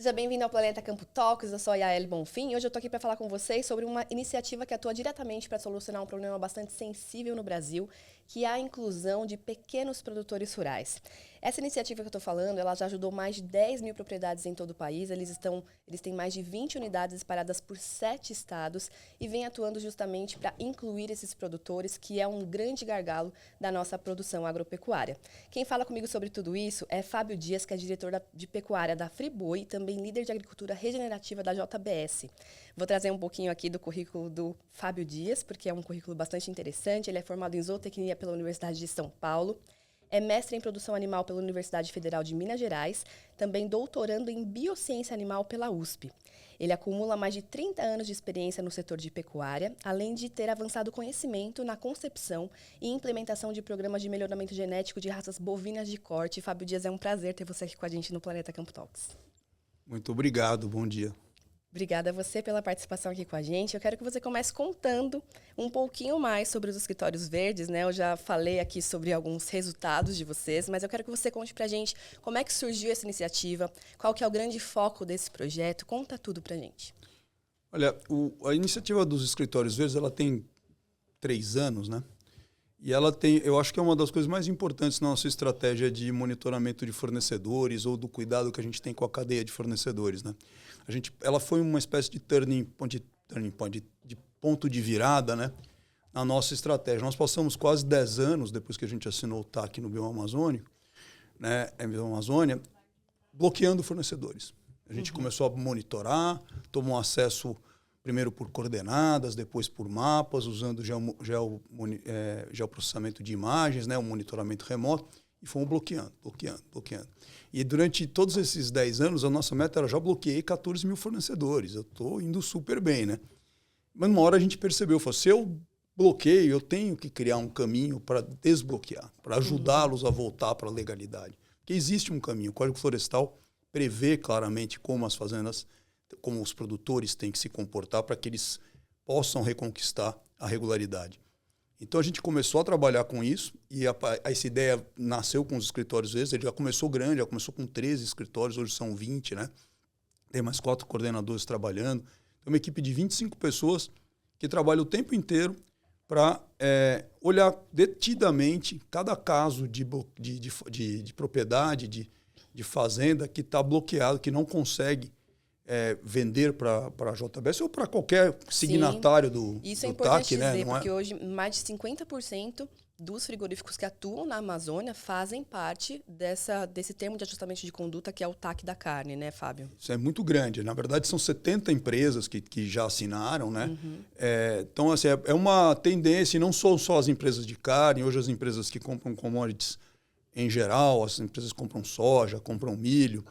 Seja bem-vindo ao Planeta Campo Talks, eu sou a Yaeli Bonfim e hoje eu estou aqui para falar com vocês sobre uma iniciativa que atua diretamente para solucionar um problema bastante sensível no Brasil, que é a inclusão de pequenos produtores rurais. Essa iniciativa que eu estou falando, ela já ajudou mais de 10 mil propriedades em todo o país, eles têm mais de 20 unidades espalhadas por 7 estados e vem atuando justamente para incluir esses produtores, que é um grande gargalo da nossa produção agropecuária. Quem fala comigo sobre tudo isso é Fábio Dias, que é diretor de pecuária da Friboi, também líder de agricultura regenerativa da JBS. Vou trazer um pouquinho aqui do currículo do Fábio Dias, porque é um currículo bastante interessante. Ele é formado em zootecnia pela Universidade de São Paulo, é mestre em produção animal pela Universidade Federal de Minas Gerais, também doutorando em biociência animal pela USP. Ele acumula mais de 30 anos de experiência no setor de pecuária, além de ter avançado conhecimento na concepção e implementação de programas de melhoramento genético de raças bovinas de corte. Fábio Dias, é um prazer ter você aqui com a gente no Planeta Campo Talks. Muito obrigado, bom dia. Obrigada a você pela participação aqui com a gente. Eu quero que você comece contando um pouquinho mais sobre os escritórios verdes, né? Eu já falei aqui sobre alguns resultados de vocês, mas eu quero que você conte pra gente como é que surgiu essa iniciativa, qual que é o grande foco desse projeto. Conta tudo pra gente. Olha, a iniciativa dos escritórios verdes, ela tem 3 anos, né? E ela tem, eu acho que é uma das coisas mais importantes na nossa estratégia de monitoramento de fornecedores ou do cuidado que a gente tem com a cadeia de fornecedores, né? Ela foi uma espécie de turning point, de ponto de virada, né, na nossa estratégia. Nós passamos quase 10 anos, depois que a gente assinou o TAC no Bioamazônico, né, Bioamazônia, bloqueando fornecedores. A gente começou a monitorar, tomou acesso primeiro por coordenadas, depois por mapas, usando geoprocessamento de imagens, né, o monitoramento remoto, e fomos bloqueando. E durante todos esses 10 anos, a nossa meta era já bloqueei 14 mil fornecedores. Eu estou indo super bem, né? Mas uma hora a gente percebeu, se eu bloqueio, eu tenho que criar um caminho para desbloquear, para ajudá-los a voltar para a legalidade. Porque existe um caminho. O Código Florestal prevê claramente como as fazendas, como os produtores têm que se comportar para que eles possam reconquistar a regularidade. Então a gente começou a trabalhar com isso e essa ideia nasceu com os escritórios verdes. Ele já começou grande, já começou com 13 escritórios, hoje são 20, né? Tem mais 4 coordenadores trabalhando. Tem uma equipe de 25 pessoas que trabalha o tempo inteiro para olhar detidamente cada caso de propriedade, de fazenda que está bloqueado, que não consegue vender para a JBS ou para qualquer signatário do Isso é do importante TAC, né? dizer, porque hoje mais de 50% dos frigoríficos que atuam na Amazônia fazem parte desse termo de ajustamento de conduta que é o TAC da carne, né, Fábio? Isso é muito grande. Na verdade, são 70 empresas que já assinaram, né? Então, assim, é uma tendência, e não só as empresas de carne, hoje as empresas que compram commodities em geral, as empresas que compram soja, compram milho,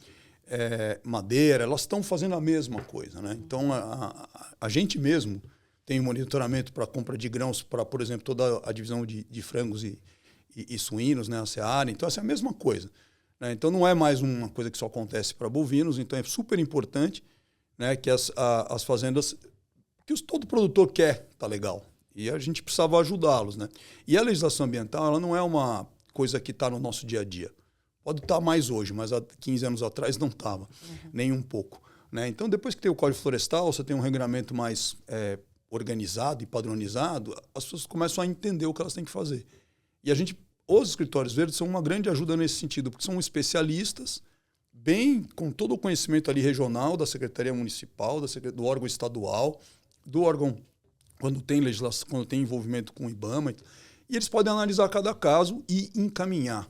madeira, elas estão fazendo a mesma coisa, né? Então, a gente mesmo tem monitoramento para compra de grãos para, por exemplo, toda a divisão de frangos e suínos, né? A Seara. Então, essa é a mesma coisa, né? Então, não é mais uma coisa que só acontece para bovinos. Então, é super importante, né, que as fazendas... que todo produtor quer, tá legal. E a gente precisava ajudá-los, né? E a legislação ambiental, ela não é uma coisa que está no nosso dia a dia. Pode estar mais hoje, mas há 15 anos atrás não estava, nem um pouco, né? Então, depois que tem o Código Florestal, você tem um regulamento mais organizado e padronizado, as pessoas começam a entender o que elas têm que fazer. E os escritórios verdes são uma grande ajuda nesse sentido, porque são especialistas, com todo o conhecimento ali regional, da Secretaria Municipal, do órgão estadual, do órgão, quando tem legislação, quando tem envolvimento com o IBAMA, e eles podem analisar cada caso e encaminhar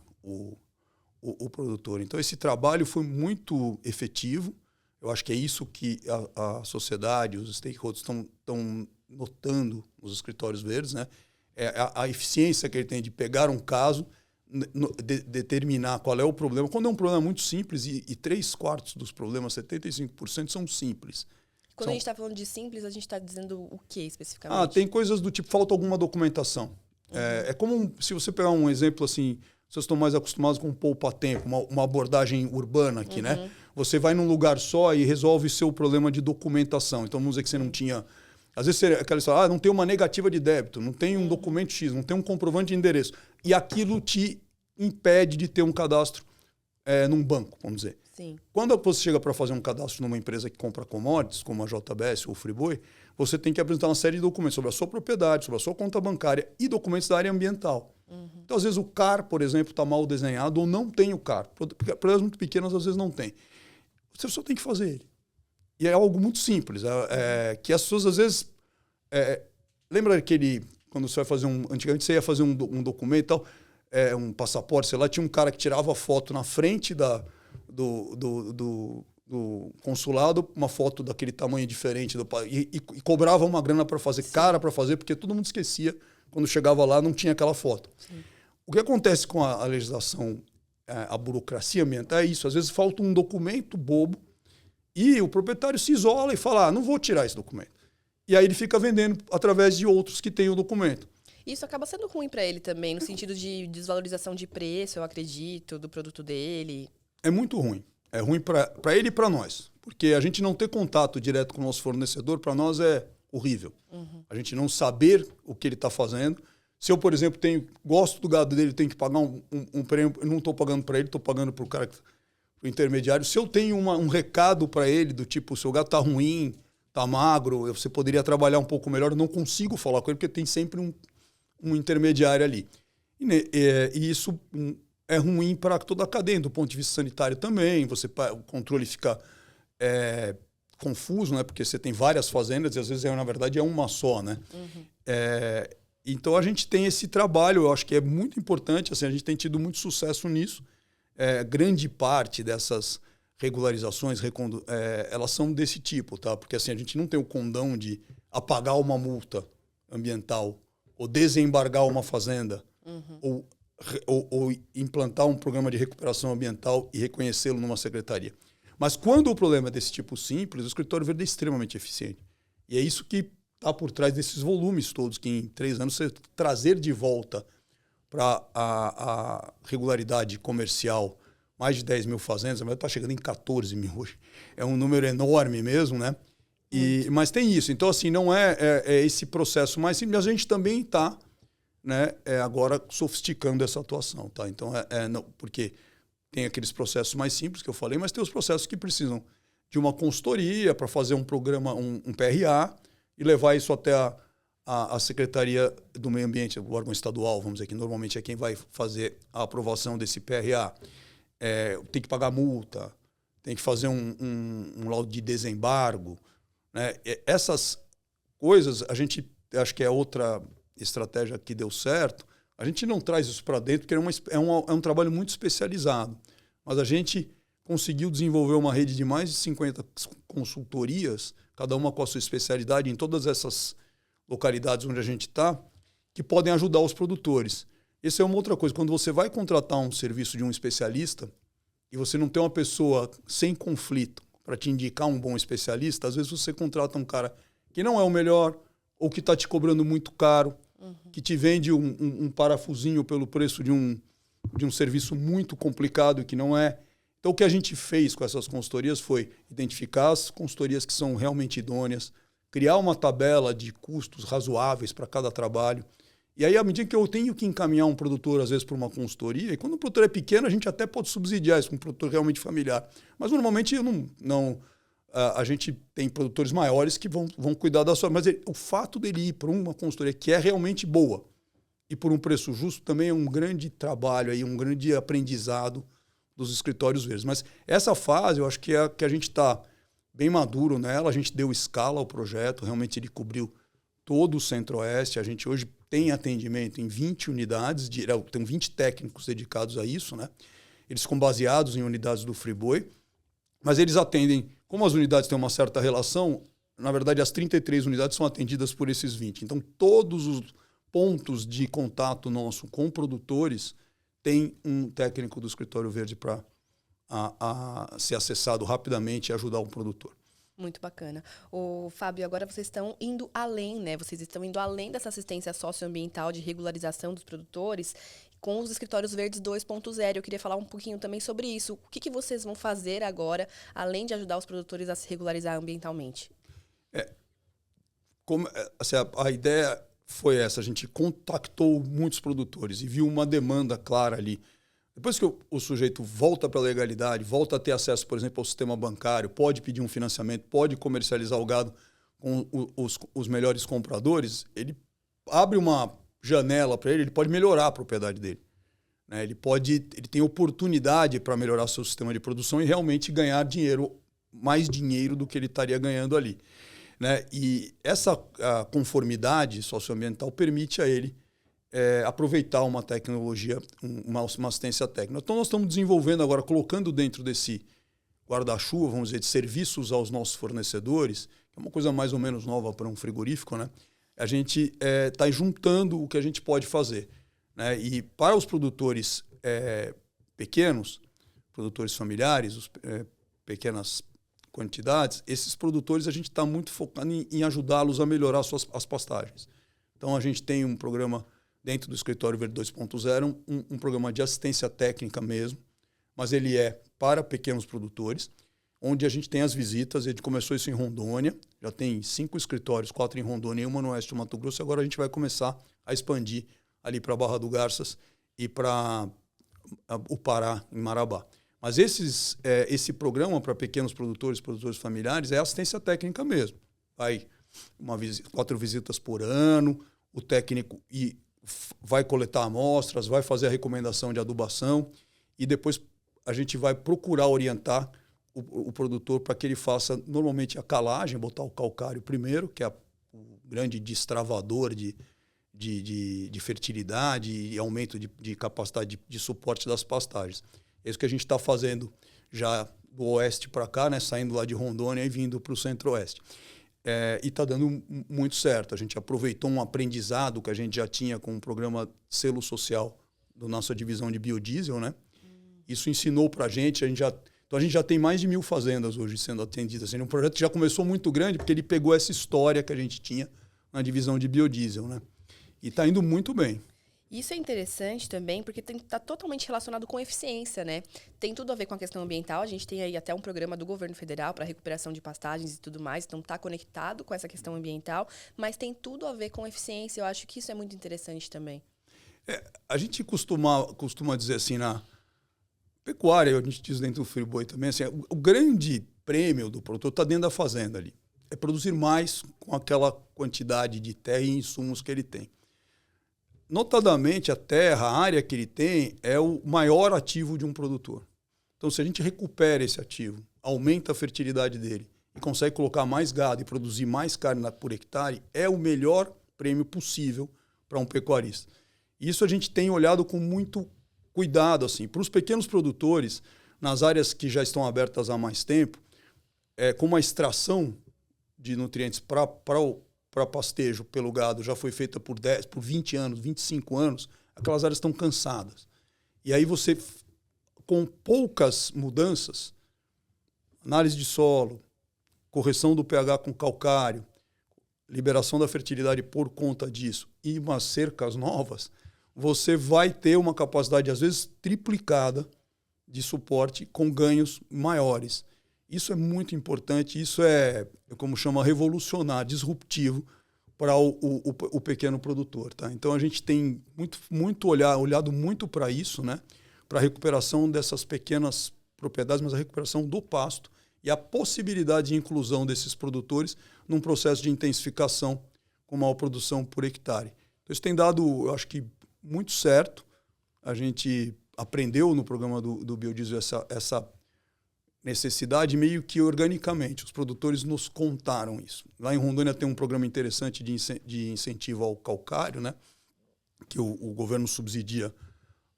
o produtor. Então, esse trabalho foi muito efetivo. Eu acho que é isso que a sociedade, os stakeholders estão notando nos escritórios verdes, né? A eficiência que ele tem de pegar um caso, determinar qual é o problema. Quando é um problema muito simples, e 3/4 dos problemas, 75%, são simples. Quando a gente está falando de simples, a gente está dizendo o que especificamente? Tem coisas do tipo, falta alguma documentação. É como se você pegar um exemplo assim... Vocês estão mais acostumados com poupa-tempo, uma abordagem urbana aqui, né? Você vai num lugar só e resolve seu problema de documentação. Então, vamos dizer que você não tinha... Às vezes, aquela história, não tem uma negativa de débito, não tem um documento X, não tem um comprovante de endereço. E aquilo te impede de ter um cadastro num banco, vamos dizer. Sim. Quando você chega para fazer um cadastro numa empresa que compra commodities, como a JBS ou o Friboi, você tem que apresentar uma série de documentos sobre a sua propriedade, sobre a sua conta bancária e documentos da área ambiental. Então, às vezes, o CAR, por exemplo, está mal desenhado ou não tem o CAR. Propriedades muito pequenas, às vezes, não tem. Você só tem que fazer ele. E é algo muito simples. Que as pessoas, às vezes... lembra aquele... Quando você vai fazer antigamente, você ia fazer um documento e tal, um passaporte, sei lá, tinha um cara que tirava foto na frente do consulado, uma foto daquele tamanho diferente, e cobrava uma grana para fazer, cara para fazer, porque todo mundo esquecia. Quando chegava lá, não tinha aquela foto. Sim. O que acontece com a legislação, a burocracia ambiental é isso. Às vezes falta um documento bobo e o proprietário se isola e fala, não vou tirar esse documento. E aí ele fica vendendo através de outros que têm o documento. Isso acaba sendo ruim para ele também, no sentido de desvalorização de preço, eu acredito, do produto dele. É muito ruim. É ruim para ele e para nós. Porque a gente não ter contato direto com o nosso fornecedor, para nós é horrível. A gente não saber o que ele está fazendo. Se eu, por exemplo, gosto do gado dele, tenho que pagar um prêmio, eu não estou pagando para ele, estou pagando para o cara, pro intermediário. Se eu tenho um recado para ele, do tipo, o seu gado está ruim, está magro, você poderia trabalhar um pouco melhor, eu não consigo falar com ele, porque tem sempre um intermediário ali. E isso é ruim para toda a cadeia, do ponto de vista sanitário também. O controle fica confuso, né? Porque você tem várias fazendas e às vezes, na verdade, é uma só, né? Então, a gente tem esse trabalho, eu acho que é muito importante, assim, a gente tem tido muito sucesso nisso. Grande parte dessas regularizações, elas são desse tipo, tá? Porque assim, a gente não tem o condão de apagar uma multa ambiental ou desembargar uma fazenda ou implantar um programa de recuperação ambiental e reconhecê-lo numa secretaria. Mas quando o problema é desse tipo simples, o escritório verde é extremamente eficiente. E é isso que está por trás desses volumes todos, que em 3 anos você trazer de volta para a regularidade comercial mais de 10 mil fazendas, mas está chegando em 14 mil hoje. É um número enorme mesmo, né? Mas tem isso. Então, assim, não é esse processo mais simples, mas a gente também está, né, agora sofisticando essa atuação, tá? Então, não, porque tem aqueles processos mais simples que eu falei, mas tem os processos que precisam de uma consultoria para fazer um programa, um PRA, e levar isso até a Secretaria do Meio Ambiente, o órgão estadual, vamos dizer, que normalmente é quem vai fazer a aprovação desse PRA. Tem que pagar multa, tem que fazer um laudo de desembargo, né? Essas coisas, a gente acho que é outra estratégia que deu certo. A gente não traz isso para dentro, porque é um trabalho muito especializado. Mas a gente conseguiu desenvolver uma rede de mais de 50 consultorias, cada uma com a sua especialidade em todas essas localidades onde a gente está, que podem ajudar os produtores. Essa é uma outra coisa. Quando você vai contratar um serviço de um especialista e você não tem uma pessoa sem conflito para te indicar um bom especialista, às vezes você contrata um cara que não é o melhor ou que está te cobrando muito caro, que te vende um parafusinho pelo preço de um serviço muito complicado e que não é. Então, o que a gente fez com essas consultorias foi identificar as consultorias que são realmente idôneas, criar uma tabela de custos razoáveis para cada trabalho. E aí, à medida que eu tenho que encaminhar um produtor, às vezes, para uma consultoria, e quando o produtor é pequeno, a gente até pode subsidiar isso com um produtor realmente familiar. Mas, normalmente, eu não a gente tem produtores maiores que vão cuidar da sua... Mas o fato dele ir para uma consultoria que é realmente boa e por um preço justo também é um grande trabalho, aí, um grande aprendizado dos escritórios verdes. Mas essa fase, eu acho que é a que a gente está bem maduro nela. A gente deu escala ao projeto, realmente ele cobriu todo o Centro-Oeste. A gente hoje tem atendimento em 20 unidades, tem 20 técnicos dedicados a isso, né? Eles ficam baseados em unidades do Friboi, mas eles atendem, como as unidades têm uma certa relação, na verdade as 33 unidades são atendidas por esses 20. Então todos os pontos de contato nosso com produtores tem um técnico do Escritório Verde para ser acessado rapidamente e ajudar o produtor. Muito bacana. Fábio, agora vocês estão indo além, né? Vocês estão indo além dessa assistência socioambiental de regularização dos produtores com os escritórios verdes 2.0. Eu queria falar um pouquinho também sobre isso. O que vocês vão fazer agora, além de ajudar os produtores a se regularizar ambientalmente? A ideia foi essa. A gente contactou muitos produtores e viu uma demanda clara ali Depois que o sujeito volta para a legalidade, volta a ter acesso, por exemplo, ao sistema bancário, pode pedir um financiamento, pode comercializar o gado com os melhores compradores, ele abre uma janela para ele pode melhorar a propriedade dele. Né? Ele tem oportunidade para melhorar seu sistema de produção e realmente ganhar mais dinheiro do que ele estaria ganhando ali. Né? E essa conformidade socioambiental permite a ele aproveitar uma tecnologia, uma assistência técnica. Então, nós estamos desenvolvendo agora, colocando dentro desse guarda-chuva, vamos dizer, de serviços aos nossos fornecedores, que é uma coisa mais ou menos nova para um frigorífico, né? A gente está juntando o que a gente pode fazer. Né? E para os produtores pequenos, produtores familiares, pequenas quantidades, esses produtores a gente está muito focado em ajudá-los a melhorar as pastagens. Então, a gente tem um programa dentro do Escritório Verde 2.0, um programa de assistência técnica mesmo, mas ele é para pequenos produtores, onde a gente tem as visitas. A gente começou isso em Rondônia, já tem 5 escritórios, 4 em Rondônia e 1 no oeste do Mato Grosso. Agora a gente vai começar a expandir ali para Barra do Garças e para o Pará, em Marabá. Mas esse programa para pequenos produtores familiares é assistência técnica mesmo. Vai 4 visitas por ano, o técnico vai coletar amostras, vai fazer a recomendação de adubação e depois a gente vai procurar orientar o produtor para que ele faça normalmente a calagem, botar o calcário primeiro, que é o grande destravador de fertilidade e aumento de capacidade de suporte das pastagens. É isso que a gente está fazendo já do oeste para cá, né, saindo lá de Rondônia e vindo para o centro-oeste. E está dando muito certo. A gente aproveitou um aprendizado que a gente já tinha com o programa Selo Social da nossa divisão de biodiesel, né? Isso ensinou para a gente. Então a gente já tem mais de 1.000 fazendas hoje sendo atendidas. Um projeto que já começou muito grande porque ele pegou essa história que a gente tinha na divisão de biodiesel, né? E está indo muito bem. Isso é interessante também, porque está totalmente relacionado com eficiência, né? Tem tudo a ver com a questão ambiental. A gente tem aí até um programa do governo federal para recuperação de pastagens e tudo mais. Então, está conectado com essa questão ambiental, mas tem tudo a ver com eficiência. Eu acho que isso é muito interessante também. A gente costuma dizer assim, na pecuária, a gente diz dentro do Friboi também, assim, o grande prêmio do produtor está dentro da fazenda ali. É produzir mais com aquela quantidade de terra e insumos que ele tem. Notadamente, a terra, a área que ele tem, é o maior ativo de um produtor. Então, se a gente recupera esse ativo, aumenta a fertilidade dele e consegue colocar mais gado e produzir mais carne por hectare, é o melhor prêmio possível para um pecuarista. Isso a gente tem olhado com muito cuidado. Assim. Para os pequenos produtores, nas áreas que já estão abertas há mais tempo, como a extração de nutrientes para pastejo pelo gado já foi feita por 20 anos, 25 anos, aquelas áreas estão cansadas. E aí você, com poucas mudanças, análise de solo, correção do pH com calcário, liberação da fertilidade por conta disso e umas cercas novas, você vai ter uma capacidade, às vezes, triplicada de suporte com ganhos maiores. Isso é muito importante, isso como chama, revolucionário, disruptivo para o pequeno produtor. Tá? Então, a gente tem olhado muito para isso, né? Para a recuperação dessas pequenas propriedades, mas a recuperação do pasto e a possibilidade de inclusão desses produtores num processo de intensificação com maior produção por hectare. Então, isso tem dado, eu acho que, muito certo. A gente aprendeu no programa do biodiesel essa necessidade meio que organicamente. Os produtores nos contaram isso. Lá em Rondônia tem um programa interessante de incentivo ao calcário, né? Que o governo subsidia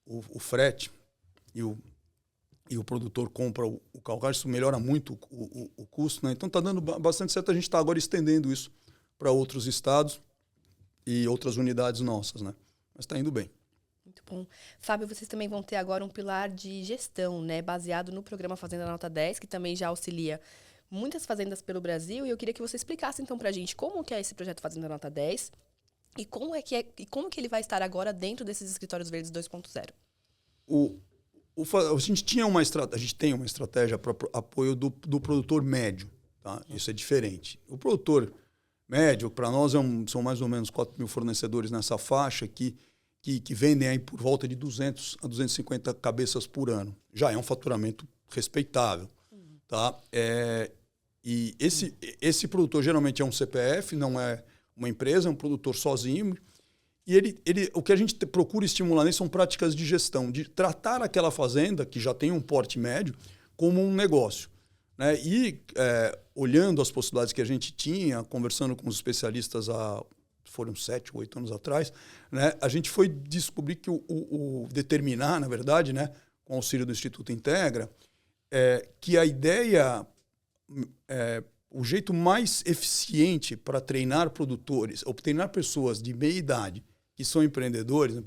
o frete e o produtor compra o calcário. Isso melhora muito o custo, né? Então está dando bastante certo. A gente está agora estendendo isso para outros estados e outras unidades nossas, né? Mas está indo bem. Muito bom. Fábio, vocês também vão ter agora um pilar de gestão, né, baseado no programa Fazenda Nota 10, que também já auxilia muitas fazendas pelo Brasil. E eu queria que você explicasse, então, para a gente como que é esse projeto Fazenda Nota 10 e como que ele vai estar agora dentro desses escritórios verdes 2.0. A gente tem uma estratégia para apoio do produtor médio. Tá? Isso é diferente. O produtor médio, para nós, são mais ou menos 4.000 fornecedores nessa faixa que que vendem aí por volta de 200 a 250 cabeças por ano. Já é um faturamento respeitável. Tá? E esse produtor geralmente é um CPF, não é uma empresa, é um produtor sozinho. E o que a gente procura estimular nisso são práticas de gestão, de tratar aquela fazenda, que já tem um porte médio, como um negócio. Né? E olhando as possibilidades que a gente tinha, conversando com os especialistas foram 7 ou 8 anos atrás, né? A gente foi descobrir que determinar, na verdade, né, com o auxílio do Instituto Integra, que a ideia, o jeito mais eficiente para treinar produtores, ou treinar pessoas de meia idade, que são empreendedores, né,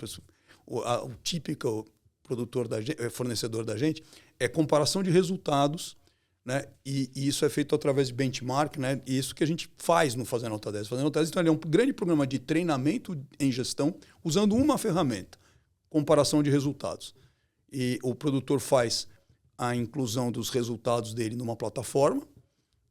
o típico produtor fornecedor da gente, é comparação de resultados, né? E isso é feito através de benchmark, né? E isso que a gente faz no Fazenda Nota 10. Fazenda Nota 10 então, é um grande programa de treinamento em gestão usando uma ferramenta, comparação de resultados. E o produtor faz a inclusão dos resultados dele numa plataforma,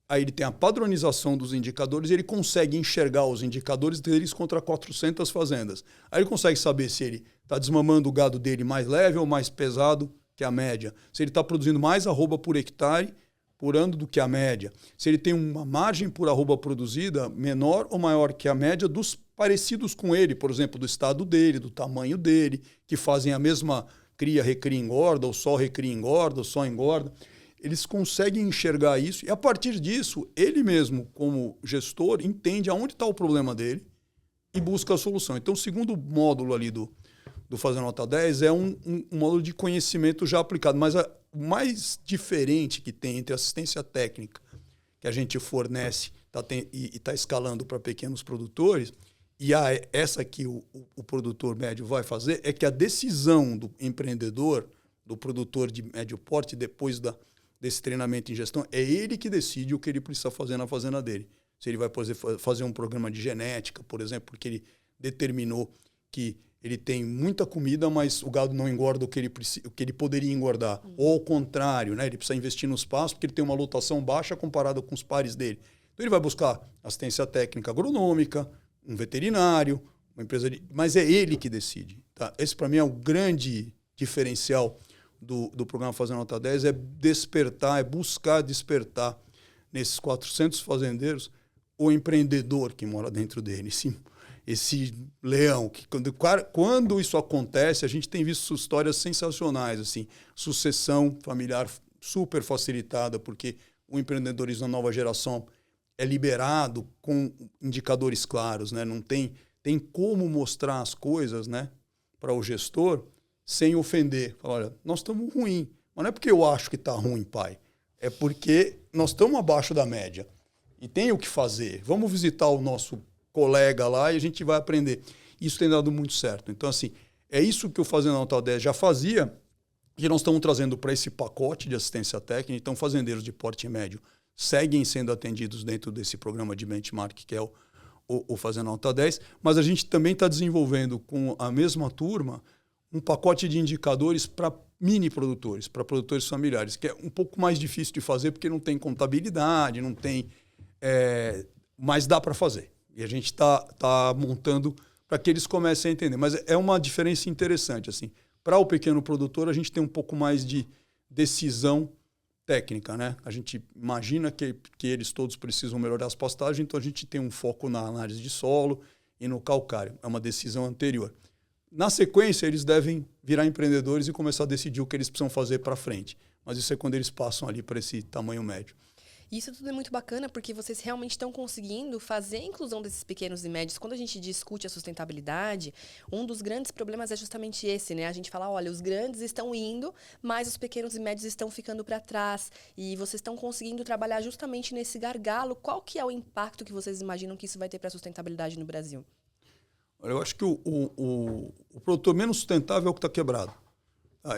aí ele tem a padronização dos indicadores e ele consegue enxergar os indicadores deles contra 400 fazendas. Aí ele consegue saber se ele está desmamando o gado dele mais leve ou mais pesado que a média, se ele está produzindo mais arroba por hectare por ano do que a média, se ele tem uma margem por arroba produzida menor ou maior que a média dos parecidos com ele, por exemplo, do estado dele, do tamanho dele, que fazem a mesma cria, recria, engorda, ou só recria, engorda, ou só engorda. Eles conseguem enxergar isso e, a partir disso, ele mesmo, como gestor, entende aonde está o problema dele e busca a solução. Então, o segundo módulo ali do Fazenda Nota 10 é um módulo de conhecimento já aplicado, mas o mais diferente que tem entre assistência técnica que a gente fornece e está escalando para pequenos produtores e essa que o produtor médio vai fazer é que a decisão do empreendedor, do produtor de médio porte, depois desse treinamento em gestão, é ele que decide o que ele precisa fazer na fazenda dele. Se ele vai fazer um programa de genética, por exemplo, porque ele determinou que ele tem muita comida, mas o gado não engorda o que ele poderia engordar. Ou ao contrário, né? Ele precisa investir nos pastos porque ele tem uma lotação baixa comparada com os pares dele. Então ele vai buscar assistência técnica agronômica, um veterinário, uma empresa mas é ele que decide. Tá? Esse, para mim, é o grande diferencial do programa Fazenda Nota 10, é buscar despertar nesses 400 fazendeiros o empreendedor que mora dentro dele. Sim. Esse leão, que quando isso acontece, a gente tem visto histórias sensacionais, assim, sucessão familiar super facilitada, porque o empreendedorismo da nova geração é liberado com indicadores claros, né? Não tem como mostrar as coisas, né, para o gestor sem ofender. Olha, nós estamos ruim, mas não é porque eu acho que está ruim, pai, é porque nós estamos abaixo da média e tem o que fazer. Vamos visitar o nosso colega lá e a gente vai aprender. Isso tem dado muito certo. Então, assim, é isso que o Fazenda Nota 10 já fazia, que nós estamos trazendo para esse pacote de assistência técnica. Então, fazendeiros de porte médio seguem sendo atendidos dentro desse programa de benchmark, que é o Fazenda Nota 10, mas a gente também está desenvolvendo com a mesma turma um pacote de indicadores para mini produtores, para produtores familiares, que é um pouco mais difícil de fazer porque não tem contabilidade, não tem... mas dá para fazer. E a gente está montando para que eles comecem a entender. Mas é uma diferença interessante. Assim. Para o pequeno produtor, a gente tem um pouco mais de decisão técnica. Né? A gente imagina que eles todos precisam melhorar as pastagens, então a gente tem um foco na análise de solo e no calcário. É uma decisão anterior. Na sequência, eles devem virar empreendedores e começar a decidir o que eles precisam fazer para frente. Mas isso é quando eles passam ali para esse tamanho médio. Isso tudo é muito bacana porque vocês realmente estão conseguindo fazer a inclusão desses pequenos e médios. Quando a gente discute a sustentabilidade, um dos grandes problemas é justamente esse, né? A gente fala, olha, os grandes estão indo, mas os pequenos e médios estão ficando para trás. E vocês estão conseguindo trabalhar justamente nesse gargalo. Qual que é o impacto que vocês imaginam que isso vai ter para a sustentabilidade no Brasil? Eu acho que o produtor menos sustentável é o que está quebrado.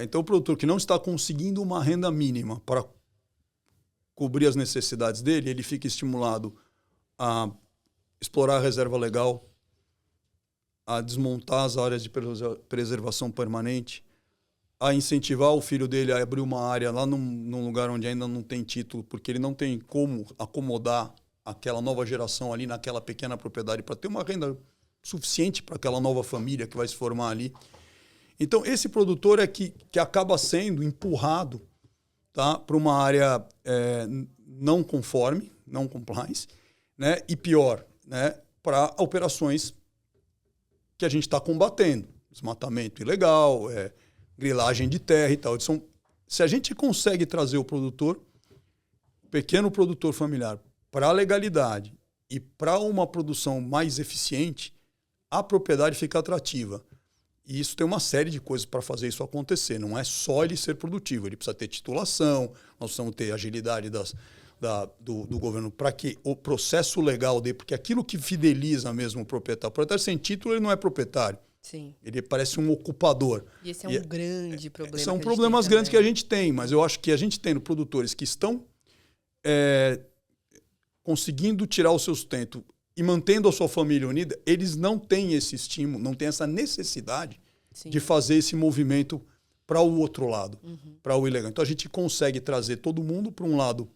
Então, o produtor que não está conseguindo uma renda mínima para cobrir as necessidades dele, ele fica estimulado a explorar a reserva legal, a desmontar as áreas de preservação permanente, a incentivar o filho dele a abrir uma área lá num lugar onde ainda não tem título, porque ele não tem como acomodar aquela nova geração ali naquela pequena propriedade para ter uma renda suficiente para aquela nova família que vai se formar ali. Então, esse produtor é que acaba sendo empurrado, tá, para uma área não conforme, não compliance, né, e pior, né, para operações que a gente está combatendo. Desmatamento ilegal, grilagem de terra e tal. Se a gente consegue trazer o pequeno produtor familiar, para a legalidade e para uma produção mais eficiente, a propriedade fica atrativa. E isso tem uma série de coisas para fazer isso acontecer. Não é só ele ser produtivo, ele precisa ter titulação, nós precisamos ter agilidade do governo para que o processo legal dele, porque aquilo que fideliza mesmo o proprietário sem título, ele não é proprietário. Sim. Ele parece um ocupador. E esse é um grande problema. São problemas grandes que a gente tem, mas eu acho que a gente tendo produtores que estão conseguindo tirar o seu sustento e mantendo a sua família unida, eles não têm esse estímulo, não têm essa necessidade de fazer esse movimento para o outro lado, para o ilegal. Então a gente consegue trazer todo mundo para um lado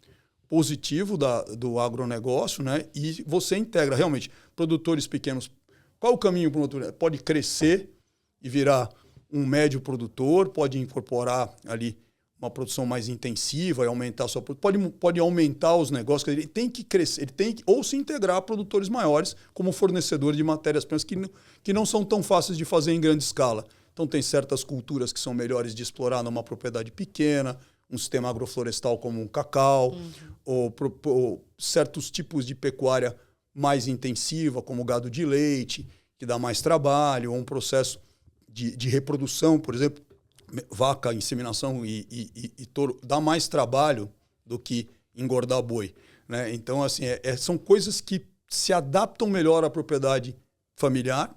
positivo do agronegócio, né? E você integra realmente produtores pequenos. Qual o caminho para o produtor? Pode crescer e virar um médio produtor, pode incorporar ali uma produção mais intensiva e aumentar a sua produção. Pode aumentar os negócios, ele tem que crescer, ou se integrar a produtores maiores como fornecedor de matérias-primas que não são tão fáceis de fazer em grande escala. Então tem certas culturas que são melhores de explorar numa propriedade pequena, um sistema agroflorestal como um cacau, ou certos tipos de pecuária mais intensiva, como gado de leite, que dá mais trabalho, ou um processo de reprodução, por exemplo, vaca, inseminação e touro, dá mais trabalho do que engordar boi, né? Então, assim, são coisas que se adaptam melhor à propriedade familiar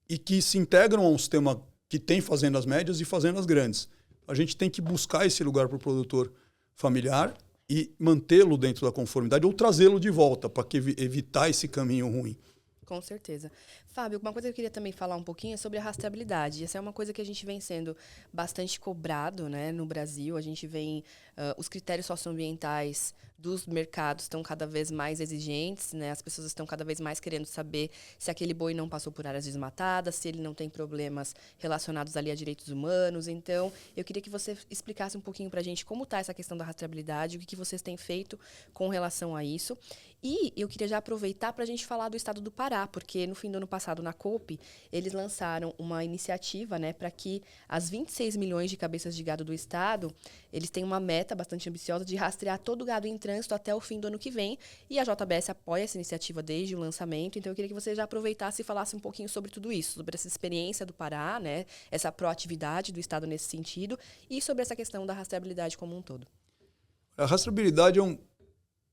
e que se integram a um sistema que tem fazendas médias e fazendas grandes. A gente tem que buscar esse lugar para o produtor familiar e mantê-lo dentro da conformidade ou trazê-lo de volta para evitar esse caminho ruim. Com certeza. Fábio, uma coisa que eu queria também falar um pouquinho é sobre a rastreabilidade. Essa é uma coisa que a gente vem sendo bastante cobrado, né, no Brasil. A gente vem... os critérios socioambientais dos mercados estão cada vez mais exigentes, né? As pessoas estão cada vez mais querendo saber se aquele boi não passou por áreas desmatadas, se ele não tem problemas relacionados ali a direitos humanos. Então, eu queria que você explicasse um pouquinho para a gente como está essa questão da rastreabilidade, o que vocês têm feito com relação a isso. E eu queria já aproveitar para a gente falar do estado do Pará, porque no fim do ano passado, na COPE, eles lançaram uma iniciativa, né, para que as 26 milhões de cabeças de gado do estado, eles têm uma meta bastante ambiciosa de rastrear todo o gado em trânsito até o fim do ano que vem. E a JBS apoia essa iniciativa desde o lançamento. Então, eu queria que você já aproveitasse e falasse um pouquinho sobre tudo isso, sobre essa experiência do Pará, né, essa proatividade do estado nesse sentido, e sobre essa questão da rastreabilidade como um todo. A rastreabilidade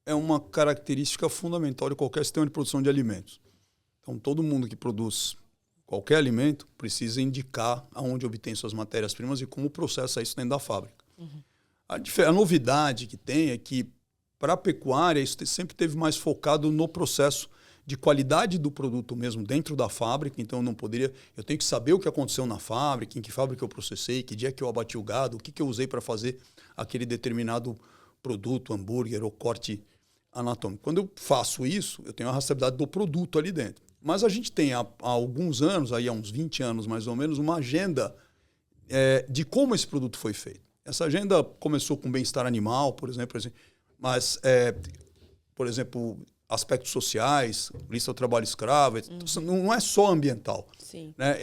é uma característica fundamental de qualquer sistema de produção de alimentos. Então, todo mundo que produz qualquer alimento precisa indicar aonde obtém suas matérias-primas e como processa isso dentro da fábrica. A novidade que tem é que, para a pecuária, isso sempre teve mais focado no processo de qualidade do produto mesmo dentro da fábrica. Então, eu tenho que saber o que aconteceu na fábrica, em que fábrica eu processei, que dia que eu abati o gado, o que eu usei para fazer aquele determinado produto, hambúrguer ou corte anatômico. Quando eu faço isso, eu tenho a rastreabilidade do produto ali dentro. Mas a gente tem há alguns anos, aí há uns 20 anos mais ou menos, uma agenda de como esse produto foi feito. Essa agenda começou com bem-estar animal, por exemplo, mas, por exemplo, aspectos sociais, lista do trabalho escravo, não é só ambiental. Sim. Né?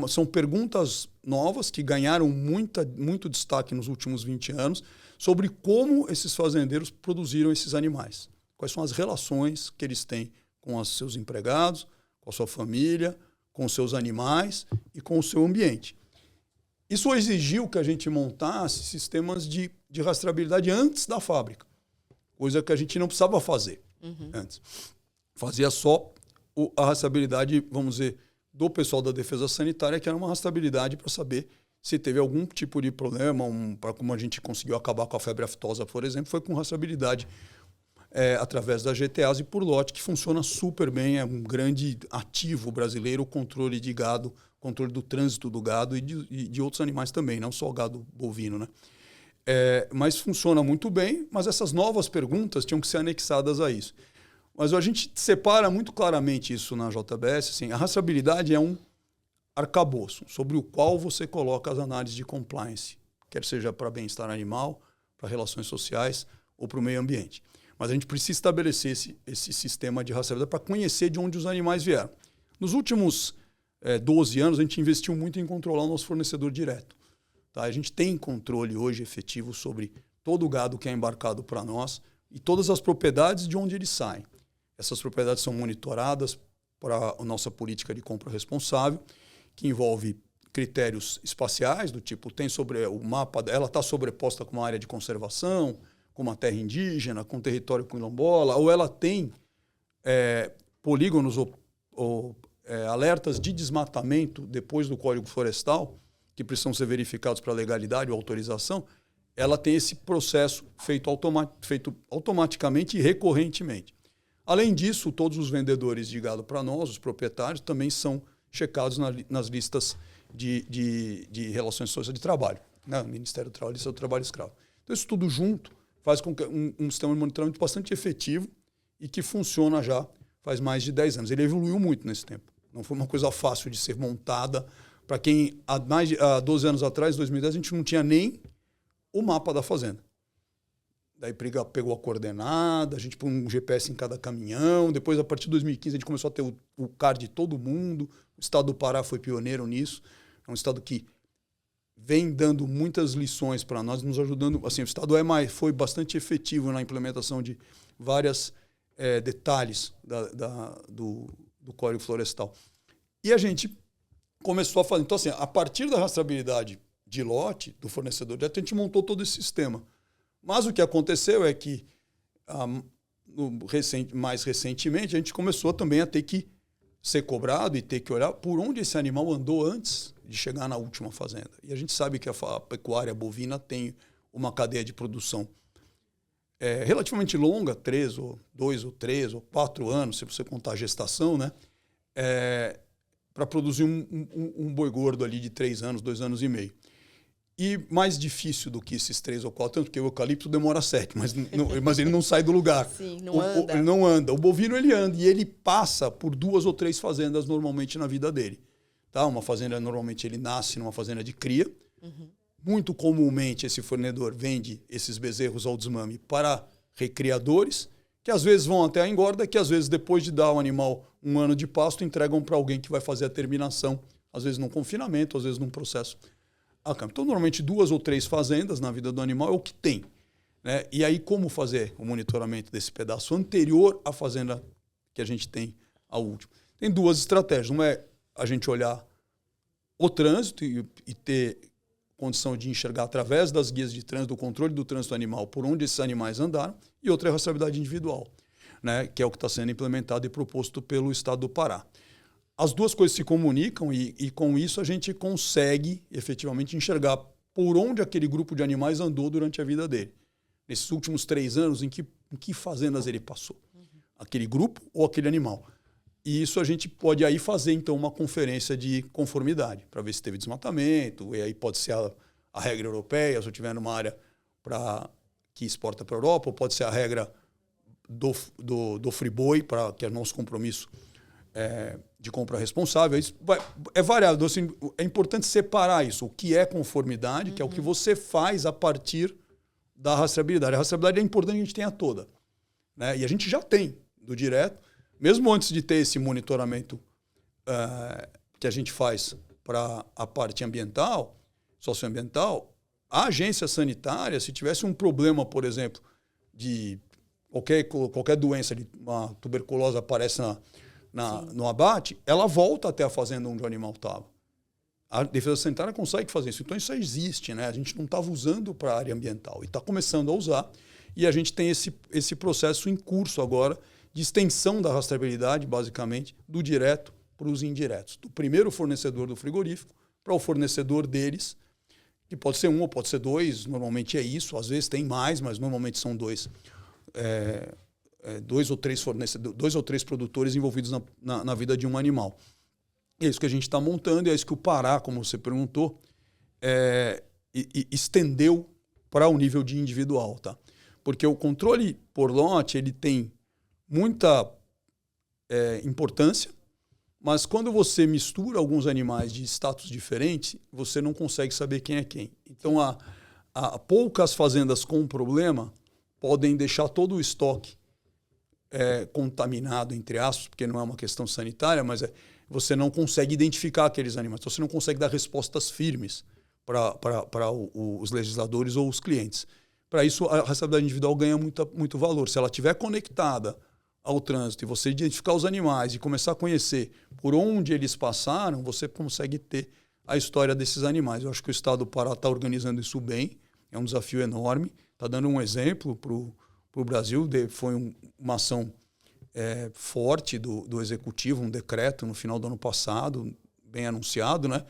São perguntas novas que ganharam muito destaque nos últimos 20 anos sobre como esses fazendeiros produziram esses animais. Quais são as relações que eles têm com os seus empregados, com a sua família, com os seus animais e com o seu ambiente. Isso exigiu que a gente montasse sistemas de rastreabilidade antes da fábrica, coisa que a gente não precisava fazer antes. Fazia só a rastreabilidade, vamos dizer, do pessoal da defesa sanitária, que era uma rastreabilidade para saber se teve algum tipo de problema, para como a gente conseguiu acabar com a febre aftosa, por exemplo, foi com rastreabilidade através das GTAs e por lote, que funciona super bem, é um grande ativo brasileiro, o controle de gado, controle do trânsito do gado e de outros animais também, não só o gado bovino, né? Mas funciona muito bem, mas essas novas perguntas tinham que ser anexadas a isso. Mas a gente separa muito claramente isso na JBS. Assim, a rastreabilidade é um arcabouço sobre o qual você coloca as análises de compliance, quer seja para bem-estar animal, para relações sociais ou para o meio ambiente. Mas a gente precisa estabelecer esse sistema de rastreabilidade para conhecer de onde os animais vieram. Nos últimos 12 anos, a gente investiu muito em controlar o nosso fornecedor direto. Tá? A gente tem controle hoje efetivo sobre todo o gado que é embarcado para nós e todas as propriedades de onde eles saem. Essas propriedades são monitoradas para a nossa política de compra responsável, que envolve critérios espaciais, do tipo, tem sobre o mapa, ela está sobreposta com uma área de conservação, com uma terra indígena, com território quilombola, ou ela tem polígonos ou alertas de desmatamento depois do Código Florestal, que precisam ser verificados para legalidade ou autorização, ela tem esse processo feito automaticamente e recorrentemente. Além disso, todos os vendedores de gado para nós, os proprietários, também são checados nas listas de relações sociais de trabalho, né? Ministério do Trabalho, lista do trabalho escravo. Então, isso tudo junto faz com que um sistema de monitoramento bastante efetivo e que funciona já faz mais de 10 anos. Ele evoluiu muito nesse tempo. Não foi uma coisa fácil de ser montada. Para quem, há 12 anos atrás, 2010, a gente não tinha nem o mapa da fazenda. Daí pegou a coordenada, a gente pôs um GPS em cada caminhão. Depois, a partir de 2015, a gente começou a ter o CAR de todo mundo. O estado do Pará foi pioneiro nisso. É um estado que vem dando muitas lições para nós, nos ajudando. Assim, o estado foi bastante efetivo na implementação de vários detalhes do Código Florestal. E a gente começou a fazer. Então, assim, a partir da rastreabilidade de lote do fornecedor direto, a gente montou todo esse sistema. Mas o que aconteceu é que, mais recentemente, a gente começou também a ter que ser cobrado e ter que olhar por onde esse animal andou antes de chegar na última fazenda. E a gente sabe que a pecuária bovina tem uma cadeia de produção relativamente longa, 2 ou 3 ou 4 anos, se você contar a gestação, né? Para produzir um boi gordo ali de 3 anos, 2 anos e meio. E mais difícil do que esses 3 ou 4 anos, porque o eucalipto demora 7, mas ele não sai do lugar. Sim, não anda. Ele não anda. O bovino, ele anda e ele passa por 2 ou 3 fazendas normalmente na vida dele. Tá? Uma fazenda, normalmente, ele nasce numa fazenda de cria. Uhum. Muito comumente, esse fornecedor vende esses bezerros ao desmame para recriadores, que às vezes vão até a engorda, que às vezes, depois de dar ao animal 1 ano de pasto, entregam para alguém que vai fazer a terminação, às vezes num confinamento, às vezes num processo. Então, normalmente, 2 ou 3 fazendas na vida do animal é o que tem. Né? E aí, como fazer o monitoramento desse pedaço anterior à fazenda que a gente tem a última? Tem 2 estratégias. Uma é a gente olhar o trânsito e ter condição de enxergar através das guias de trânsito, do controle do trânsito animal, por onde esses animais andaram, e outra é a rastreabilidade individual, né? Que é o que está sendo implementado e proposto pelo Estado do Pará. As 2 coisas se comunicam e com isso a gente consegue efetivamente enxergar por onde aquele grupo de animais andou durante a vida dele. Nesses últimos 3 anos, em que fazendas ele passou. Aquele grupo ou aquele animal. E isso a gente pode aí fazer, então, uma conferência de conformidade, para ver se teve desmatamento, e aí pode ser a regra europeia, se eu tiver numa área que exporta para a Europa, ou pode ser a regra do Friboi, que é o nosso compromisso de compra responsável. Isso é variável. Assim, é importante separar isso. O que é conformidade, que é o que você faz a partir da rastreabilidade. A rastreabilidade é importante que a gente tenha toda. Né? E a gente já tem do direto. Mesmo antes de ter esse monitoramento que a gente faz para a parte ambiental, socioambiental, a agência sanitária, se tivesse um problema, por exemplo, de qualquer doença, uma tuberculose aparece no abate, ela volta até a fazenda onde o animal estava. A defesa sanitária consegue fazer isso. Então, isso existe, né? A gente não estava usando para a área ambiental e está começando a usar. E a gente tem esse processo em curso agora de extensão da rastreabilidade, basicamente, do direto para os indiretos. Do primeiro fornecedor do frigorífico para o fornecedor deles, que pode ser 1 ou pode ser 2, normalmente é isso, às vezes tem mais, mas normalmente são 2. 2 ou 3 fornecedores, 2 ou 3 produtores envolvidos na vida de um animal. É isso que a gente está montando, e é isso que o Pará, como você perguntou, estendeu para o nível de individual. Tá? Porque o controle por lote ele tem muita importância, mas quando você mistura alguns animais de status diferentes, você não consegue saber quem é quem. Então, poucas fazendas com problema podem deixar todo o estoque contaminado, entre aspas, porque não é uma questão sanitária, mas você não consegue identificar aqueles animais. Então, você não consegue dar respostas firmes para os legisladores ou os clientes. Para isso, a rastreabilidade individual ganha muito valor. Se ela estiver conectada ao trânsito e você identificar os animais e começar a conhecer por onde eles passaram, você consegue ter a história desses animais. Eu acho que o Estado do Pará está organizando isso bem, é um desafio enorme, está dando um exemplo para o Brasil. Foi uma ação forte do Executivo, um decreto no final do ano passado, bem anunciado, né?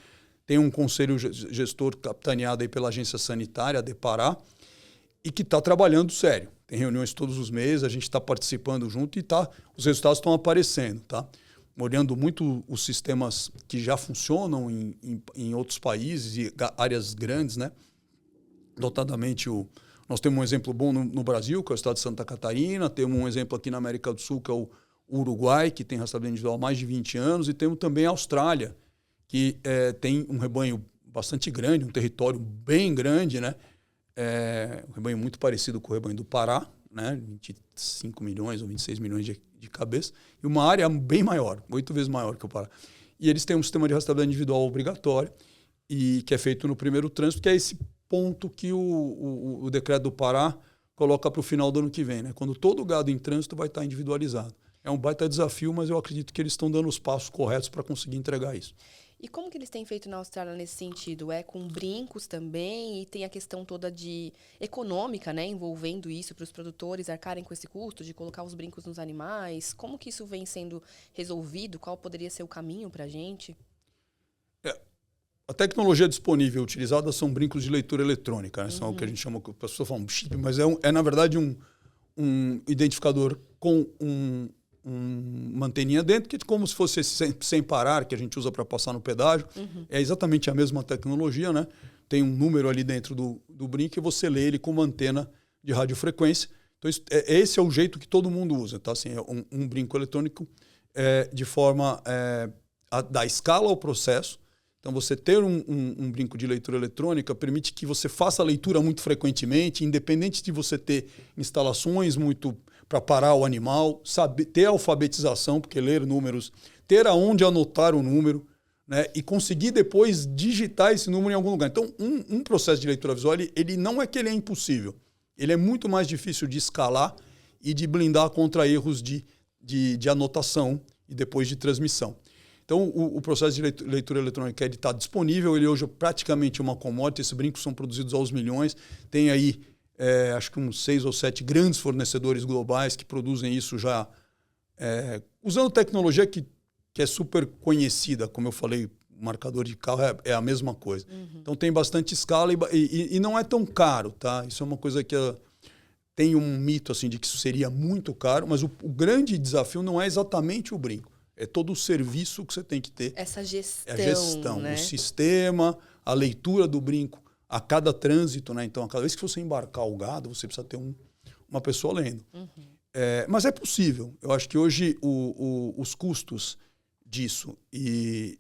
Tem um conselho gestor capitaneado aí pela Agência Sanitária, a DEPARÁ, e que está trabalhando sério. Tem reuniões todos os meses, a gente está participando junto e os resultados estão aparecendo. Tá? Olhando muito os sistemas que já funcionam em outros países e áreas grandes, né? Notadamente, nós temos um exemplo bom no Brasil, que é o estado de Santa Catarina, temos um exemplo aqui na América do Sul, que é o Uruguai, que tem rastreamento individual há mais de 20 anos, e temos também a Austrália, que tem um rebanho bastante grande, um território bem grande, né? Um rebanho muito parecido com o rebanho do Pará, né? 25 milhões ou 26 milhões de cabeças, e uma área bem maior, 8 vezes maior que o Pará. E eles têm um sistema de rastreabilidade individual obrigatório, e que é feito no primeiro trânsito, que é esse ponto que o decreto do Pará coloca para o final do ano que vem, né? Quando todo o gado em trânsito vai estar individualizado. É um baita desafio, mas eu acredito que eles estão dando os passos corretos para conseguir entregar isso. E como que eles têm feito na Austrália nesse sentido? É com brincos também? E tem a questão toda econômica, né? Envolvendo isso para os produtores arcarem com esse custo de colocar os brincos nos animais? Como que isso vem sendo resolvido? Qual poderia ser o caminho para a gente? A tecnologia disponível utilizada são brincos de leitura eletrônica, né? São o que a gente chama, as pessoas falam chip, mas na verdade um identificador com uma anteninha dentro, que é como se fosse sem parar, que a gente usa para passar no pedágio. É exatamente a mesma tecnologia, né? Tem um número ali dentro do brinco e você lê ele com uma antena de radiofrequência. Então, esse é o jeito que todo mundo usa. Tá? Assim, é um brinco eletrônico de forma a dar escala ao processo. Então, você ter um brinco de leitura eletrônica permite que você faça a leitura muito frequentemente, independente de você ter instalações muito para parar o animal, ter alfabetização, porque ler números, ter aonde anotar o número, né, e conseguir depois digitar esse número em algum lugar. Então, um processo de leitura visual, ele não é que ele é impossível. Ele é muito mais difícil de escalar e de blindar contra erros de anotação e depois de transmissão. Então, o processo de leitura eletrônica está disponível, ele hoje é praticamente uma commodity, esses brincos são produzidos aos milhões, tem aí acho que uns 6 ou 7 grandes fornecedores globais que produzem isso já usando tecnologia que é super conhecida, como eu falei, o marcador de carro é a mesma coisa. Então tem bastante escala e não é tão caro, tá? Isso é uma coisa que tem um mito assim de que isso seria muito caro, mas o grande desafio não é exatamente o brinco, é todo o serviço que você tem que ter. Essa gestão, a gestão, né? O sistema, a leitura do brinco a cada trânsito, né? Então, a cada vez que você embarcar o gado, você precisa ter uma pessoa lendo. Mas é possível. Eu acho que hoje os custos disso e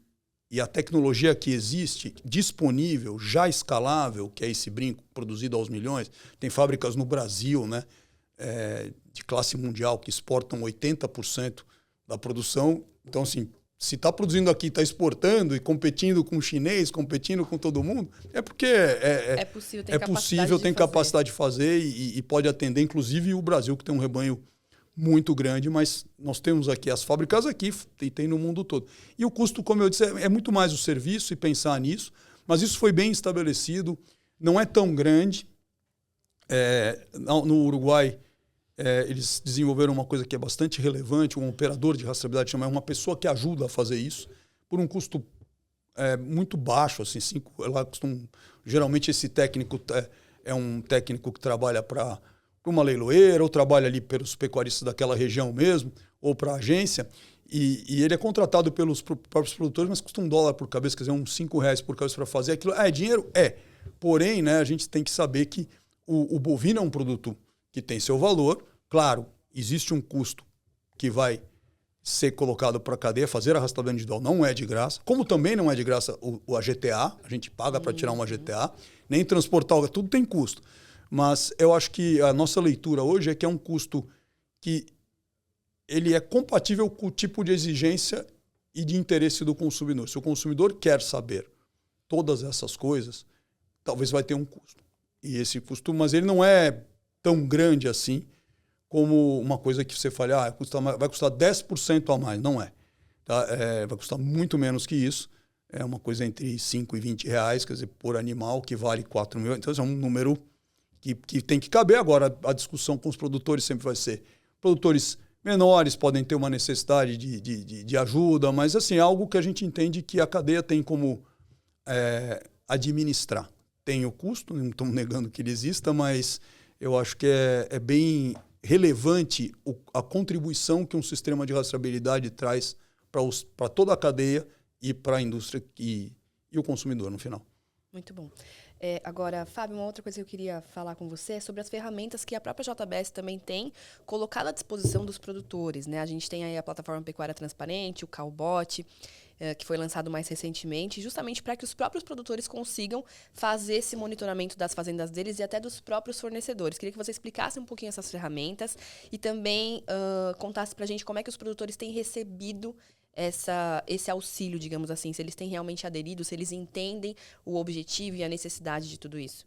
a tecnologia que existe, disponível, já escalável, que é esse brinco produzido aos milhões, tem fábricas no Brasil, né? De classe mundial que exportam 80% da produção. Então, assim, se está produzindo aqui, está exportando e competindo com o chinês, competindo com todo mundo, é porque tem capacidade de fazer e pode atender, inclusive o Brasil, que tem um rebanho muito grande, mas nós temos aqui as fábricas aqui e tem no mundo todo. E o custo, como eu disse, é muito mais o serviço e pensar nisso, mas isso foi bem estabelecido, não é tão grande. No Uruguai, eles desenvolveram uma coisa que é bastante relevante, um operador de rastreabilidade, chama uma pessoa que ajuda a fazer isso, por um custo muito baixo. Assim, geralmente esse técnico é um técnico que trabalha para uma leiloeira, ou trabalha ali pelos pecuaristas daquela região mesmo, ou para a agência, e ele é contratado pelos próprios produtores, mas custa $1 por cabeça, quer dizer, uns R$5 por cabeça para fazer aquilo. É dinheiro? Porém, né, a gente tem que saber que o bovino é um produto que tem seu valor. Claro, existe um custo que vai ser colocado para a cadeia, fazer a rastreadora individual não é de graça, como também não é de graça a GTA, a gente paga para tirar uma GTA, nem transportar, tudo tem custo. Mas eu acho que a nossa leitura hoje é que é um custo que ele é compatível com o tipo de exigência e de interesse do consumidor. Se o consumidor quer saber todas essas coisas, talvez vai ter um custo. E esse custo, mas ele não é tão grande assim, como uma coisa que você fala, vai custar 10% a mais. Não é. Tá? Vai custar muito menos que isso. É uma coisa entre 5 e 20 reais, quer dizer, por animal, que vale 4 mil. Então, é um número que tem que caber. Agora, a discussão com os produtores sempre vai ser. Produtores menores podem ter uma necessidade de ajuda, mas assim, é algo que a gente entende que a cadeia tem como administrar. Tem o custo, não estamos negando que ele exista, mas eu acho que é bem relevante a contribuição que um sistema de rastreabilidade traz para toda a cadeia e para a indústria e o consumidor no final. Muito bom. Agora, Fábio, uma outra coisa que eu queria falar com você é sobre as ferramentas que a própria JBS também tem colocado à disposição dos produtores, né? A gente tem aí a plataforma Pecuária Transparente, o Cowbot, que foi lançado mais recentemente, justamente para que os próprios produtores consigam fazer esse monitoramento das fazendas deles e até dos próprios fornecedores. Queria que você explicasse um pouquinho essas ferramentas e também contasse para a gente como é que os produtores têm recebido esse auxílio, digamos assim, se eles têm realmente aderido, se eles entendem o objetivo e a necessidade de tudo isso.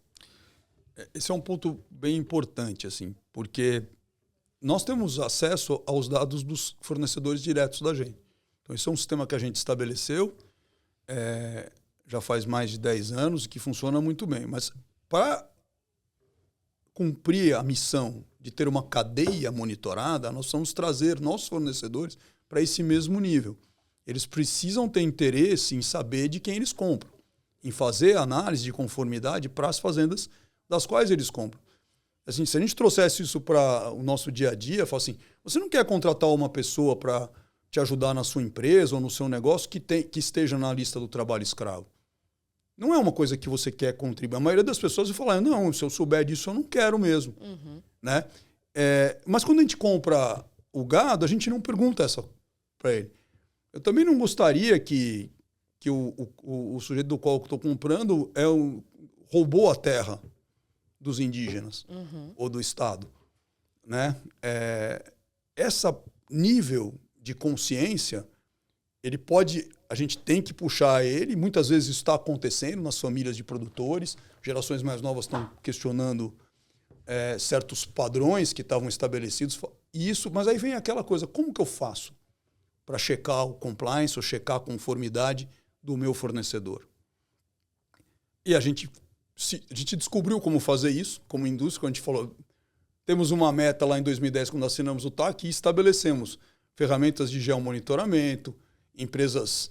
Esse é um ponto bem importante, assim, porque nós temos acesso aos dados dos fornecedores diretos da gente. Então, esse é um sistema que a gente estabeleceu já faz mais de 10 anos e que funciona muito bem. Mas para cumprir a missão de ter uma cadeia monitorada, nós vamos trazer nossos fornecedores para esse mesmo nível. Eles precisam ter interesse em saber de quem eles compram, em fazer análise de conformidade para as fazendas das quais eles compram. Assim, se a gente trouxesse isso para o nosso dia a dia, fala assim, você não quer contratar uma pessoa para te ajudar na sua empresa ou no seu negócio que esteja na lista do trabalho escravo. Não é uma coisa que você quer contribuir. A maioria das pessoas vai falar, não, se eu souber disso, eu não quero mesmo. Uhum. Né? Mas quando a gente compra o gado, a gente não pergunta essa para ele. Eu também não gostaria que o sujeito do qual eu estou comprando roubou a terra dos indígenas ou do Estado. Né? Esse nível de consciência, a gente tem que puxar ele, muitas vezes isso está acontecendo nas famílias de produtores, gerações mais novas estão questionando certos padrões que estavam estabelecidos, mas aí vem aquela coisa, como que eu faço para checar o compliance ou checar a conformidade do meu fornecedor? E a gente descobriu como fazer isso, como indústria, quando a gente falou, temos uma meta lá em 2010, quando assinamos o TAC, e estabelecemos ferramentas de geomonitoramento, empresas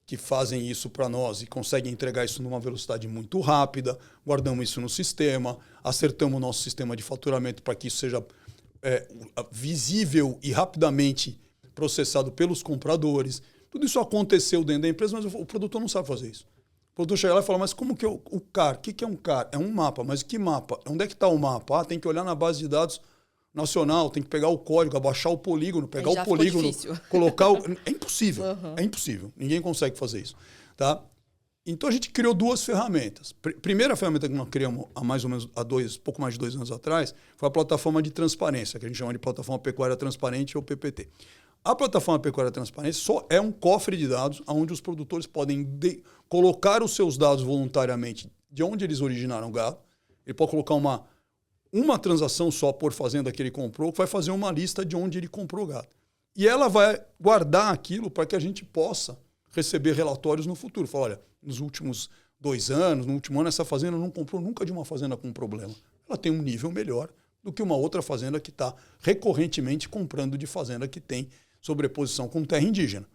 que fazem isso para nós e conseguem entregar isso numa velocidade muito rápida, guardamos isso no sistema, acertamos o nosso sistema de faturamento para que isso seja visível e rapidamente processado pelos compradores. Tudo isso aconteceu dentro da empresa, mas o produtor não sabe fazer isso. O produtor chega lá e fala, mas como que o CAR? O que é um CAR? É um mapa, mas que mapa? Onde é que está o mapa? Tem que olhar na base de dados nacional, tem que pegar o código, abaixar o polígono, pegar o polígono, colocar É impossível, é impossível. Ninguém consegue fazer isso. Tá? Então a gente criou duas ferramentas. Primeira ferramenta que nós criamos há mais ou menos pouco mais de 2 anos atrás, foi a plataforma de transparência, que a gente chama de Plataforma Pecuária Transparente ou PPT. A Plataforma Pecuária Transparente só é um cofre de dados onde os produtores podem colocar os seus dados voluntariamente de onde eles originaram o gado. Ele pode colocar uma transação só por fazenda que ele comprou, que vai fazer uma lista de onde ele comprou o gado. E ela vai guardar aquilo para que a gente possa receber relatórios no futuro. Fala, olha, nos últimos 2 anos, no último ano, essa fazenda não comprou nunca de uma fazenda com problema. Ela tem um nível melhor do que uma outra fazenda que está recorrentemente comprando de fazenda que tem sobreposição com terra indígena.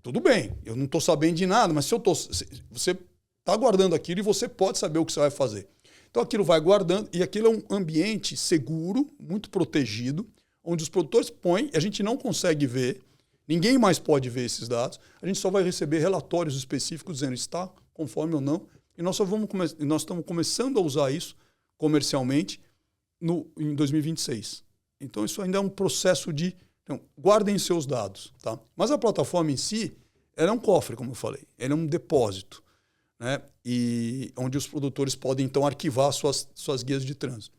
Tudo bem, eu não estou sabendo de nada, mas você está guardando aquilo e você pode saber o que você vai fazer. Então aquilo vai guardando, e aquilo é um ambiente seguro, muito protegido, onde os produtores põem, a gente não consegue ver, ninguém mais pode ver esses dados, a gente só vai receber relatórios específicos dizendo está conforme ou não, e nós estamos começando a usar isso comercialmente em 2026. Então isso ainda é um processo de Então, guardem seus dados, tá? Mas a plataforma em si, ela é um cofre, como eu falei. Ela é um depósito, né? E onde os produtores podem, então, arquivar suas guias de trânsito.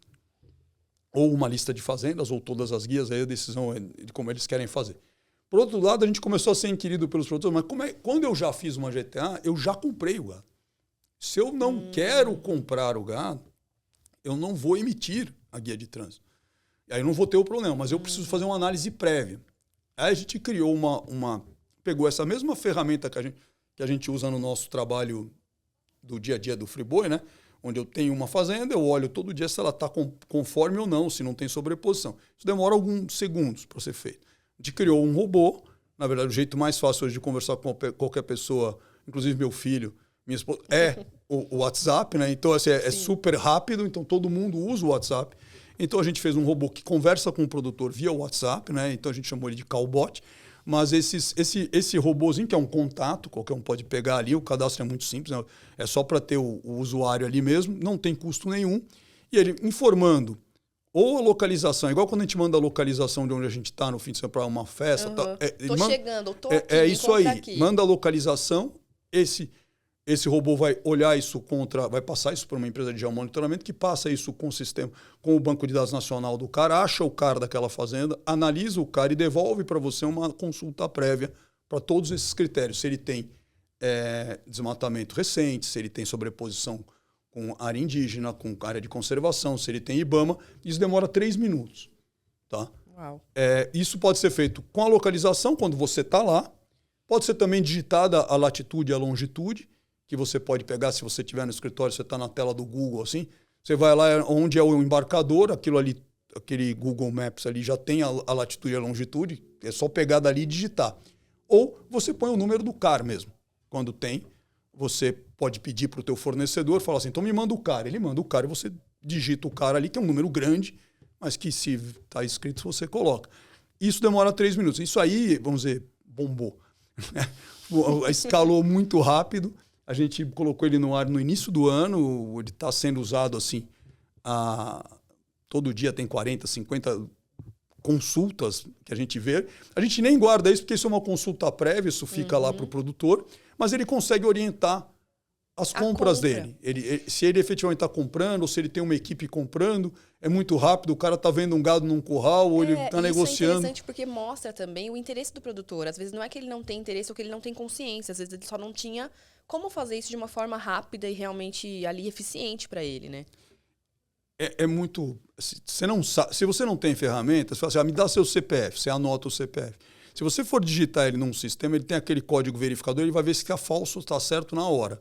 Ou uma lista de fazendas, ou todas as guias, aí a decisão é de como eles querem fazer. Por outro lado, a gente começou a ser inquirido pelos produtores, mas quando eu já fiz uma GTA, eu já comprei o gado. Se eu não quero comprar o gado, eu não vou emitir a guia de trânsito. Aí eu não vou ter o problema, mas eu preciso fazer uma análise prévia. Aí a gente criou pegou essa mesma ferramenta que a gente usa no nosso trabalho do dia a dia do Friboi, né? Onde eu tenho uma fazenda, eu olho todo dia se ela está conforme ou não, se não tem sobreposição. Isso demora alguns segundos para ser feito. A gente criou um robô, na verdade o jeito mais fácil hoje de conversar com qualquer pessoa, inclusive meu filho, minha esposa, é o WhatsApp, né? Então assim, é super rápido, então todo mundo usa o WhatsApp. Então a gente fez um robô que conversa com o produtor via WhatsApp, né? Então a gente chamou ele de cowbot. Mas esse robôzinho, que é um contato, qualquer um pode pegar ali, o cadastro é muito simples, né? É só para ter o usuário ali mesmo, não tem custo nenhum. E ele informando ou a localização, igual quando a gente manda a localização de onde a gente está no fim de semana para uma festa. Tá, chegando, tô aqui, é isso aí, aqui. Manda a localização, esse robô vai olhar isso vai passar isso para uma empresa de geomonitoramento que passa isso com o sistema, com o banco de dados nacional do cara, acha o cara daquela fazenda, analisa o cara e devolve para você uma consulta prévia para todos esses critérios. Se ele tem desmatamento recente, se ele tem sobreposição com área indígena, com área de conservação, se ele tem IBAMA, isso demora 3 minutos. Tá? Uau. Isso pode ser feito com a localização, quando você está lá, pode ser também digitada a latitude e a longitude, que você pode pegar, se você estiver no escritório, você está na tela do Google, assim, você vai lá onde é o embarcador, aquele Google Maps ali já tem a latitude e a longitude, é só pegar dali e digitar. Ou você põe o número do CAR mesmo. Quando tem, você pode pedir para o teu fornecedor, falar assim, então me manda o CAR. Ele manda o CAR e você digita o CAR ali, que é um número grande, mas que se está escrito, você coloca. Isso demora 3 minutos. Isso aí, vamos dizer, bombou. Escalou muito rápido. A gente colocou ele no ar no início do ano, ele está sendo usado assim, todo dia tem 40, 50 consultas que a gente vê. A gente nem guarda isso porque isso é uma consulta prévia, isso fica lá para o produtor, mas ele consegue orientar as compras dele. Se ele efetivamente está comprando, ou se ele tem uma equipe comprando, é muito rápido, o cara está vendo um gado num curral, ou ele está negociando. Isso é interessante porque mostra também o interesse do produtor. Às vezes não é que ele não tem interesse ou que ele não tem consciência, às vezes ele só não tinha como fazer isso de uma forma rápida e realmente ali eficiente para ele, né? É muito... Você não sabe, se você não tem ferramentas, você fala assim, me dá seu CPF, você anota o CPF. Se você for digitar ele num sistema, ele tem aquele código verificador, ele vai ver se está falso ou está certo na hora.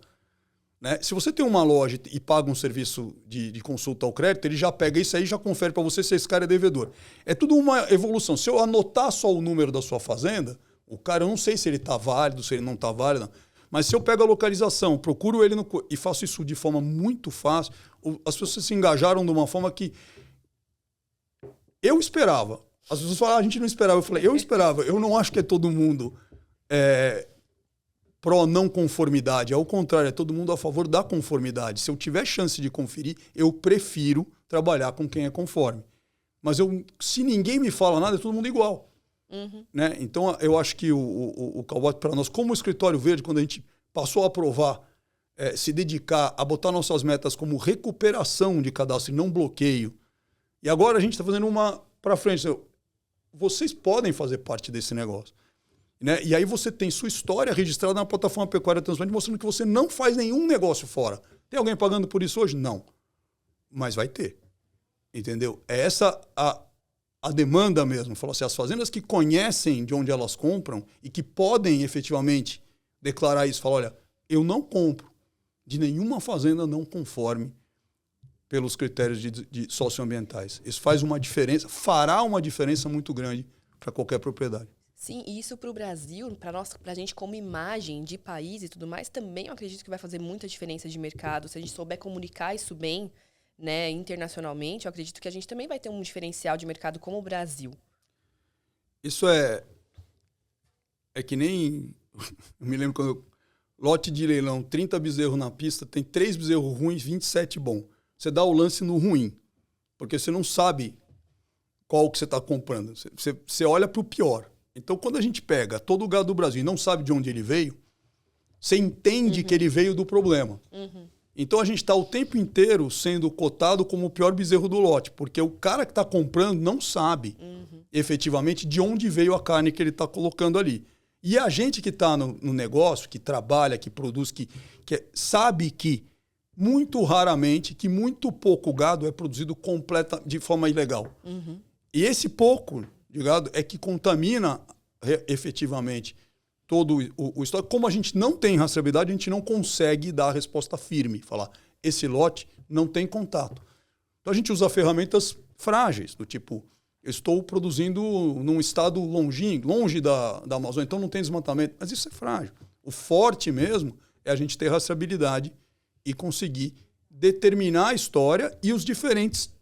Né? Se você tem uma loja e paga um serviço de consulta ao crédito, ele já pega isso aí e já confere para você se esse cara é devedor. É tudo uma evolução. Se eu anotar só o número da sua fazenda, o cara, eu não sei se ele está válido, se ele não está válido, mas se eu pego a localização, procuro ele e faço isso de forma muito fácil, as pessoas se engajaram de uma forma que eu esperava. As pessoas falam, a gente não esperava. Eu falei, eu esperava. Eu não acho que é todo mundo pró não conformidade. Ao contrário, é todo mundo a favor da conformidade. Se eu tiver chance de conferir, eu prefiro trabalhar com quem é conforme. Mas se ninguém me fala nada, é todo mundo igual. Uhum. Né? Então, eu acho que o Cowbot, para nós, como Escritório Verde, quando a gente passou a aprovar, se dedicar a botar nossas metas como recuperação de cadastro e não bloqueio, e agora a gente está fazendo uma para frente. Vocês podem fazer parte desse negócio. Né? E aí você tem sua história registrada na plataforma Pecuária Transparente, mostrando que você não faz nenhum negócio fora. Tem alguém pagando por isso hoje? Não. Mas vai ter. Entendeu? É essa a demanda mesmo. Falou assim, as fazendas que conhecem de onde elas compram e que podem efetivamente declarar isso, falar, olha, eu não compro de nenhuma fazenda não conforme pelos critérios de socioambientais. Isso faz uma diferença, fará uma diferença muito grande para qualquer propriedade. Sim, e isso para o Brasil, para a gente como imagem de país e tudo mais, também eu acredito que vai fazer muita diferença de mercado. Se a gente souber comunicar isso bem, né, internacionalmente, eu acredito que a gente também vai ter um diferencial de mercado como o Brasil. Isso é que nem... Eu me lembro quando lote de leilão, 30 bezerros na pista, tem 3 bezerros ruins, 27 bons. Você dá o lance no ruim, porque você não sabe qual que você está comprando. Você olha para o pior. Então, quando a gente pega todo o gado do Brasil e não sabe de onde ele veio, você entende que ele veio do problema. Então, a gente está o tempo inteiro sendo cotado como o pior bezerro do lote, porque o cara que está comprando não sabe efetivamente de onde veio a carne que ele está colocando ali. E a gente que está no negócio, que trabalha, que produz, sabe que muito raramente, que muito pouco gado é produzido de forma ilegal. E esse pouco de gado é que contamina efetivamente todo o estoque. Como a gente não tem rastreabilidade, a gente não consegue dar a resposta firme, falar, esse lote não tem contato. Então a gente usa ferramentas frágeis, do tipo, eu estou produzindo num estado longe da Amazônia, então não tem desmatamento, mas isso é frágil. O forte mesmo é a gente ter rastreabilidade e conseguir determinar a história e os diferentes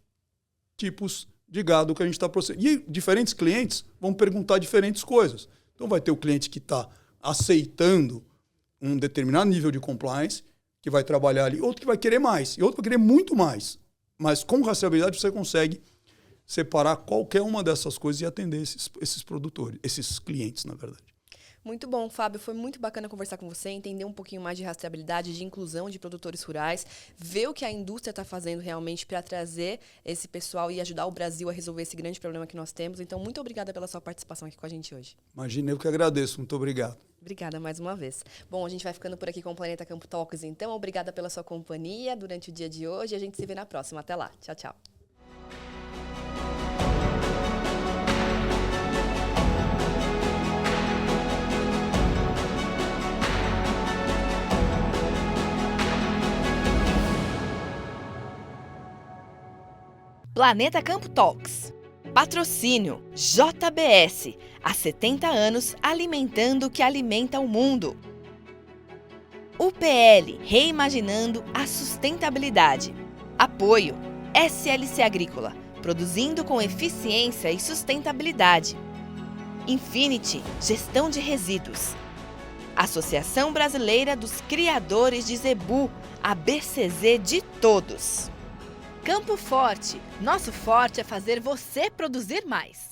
tipos de gado que a gente está processando. E diferentes clientes vão perguntar diferentes coisas. Então vai ter o cliente que está aceitando um determinado nível de compliance, que vai trabalhar ali, outro que vai querer mais, e outro vai querer muito mais. Mas com rastreabilidade você consegue separar qualquer uma dessas coisas e atender esses produtores, esses clientes, na verdade. Muito bom, Fábio. Foi muito bacana conversar com você, entender um pouquinho mais de rastreabilidade, de inclusão de produtores rurais, ver o que a indústria está fazendo realmente para trazer esse pessoal e ajudar o Brasil a resolver esse grande problema que nós temos. Então, muito obrigada pela sua participação aqui com a gente hoje. Imagina, eu que agradeço. Muito obrigado. Obrigada mais uma vez. Bom, a gente vai ficando por aqui com o Planeta Campo Talks, então. Obrigada pela sua companhia durante o dia de hoje. A gente se vê na próxima. Até lá. Tchau, tchau. Planeta Campo Talks. Patrocínio JBS. Há 70 anos alimentando o que alimenta o mundo. UPL, reimaginando a sustentabilidade. Apoio SLC Agrícola, produzindo com eficiência e sustentabilidade. Infinity, gestão de resíduos. Associação Brasileira dos Criadores de Zebu, a BCZ de todos. Campo Forte, nosso forte é fazer você produzir mais.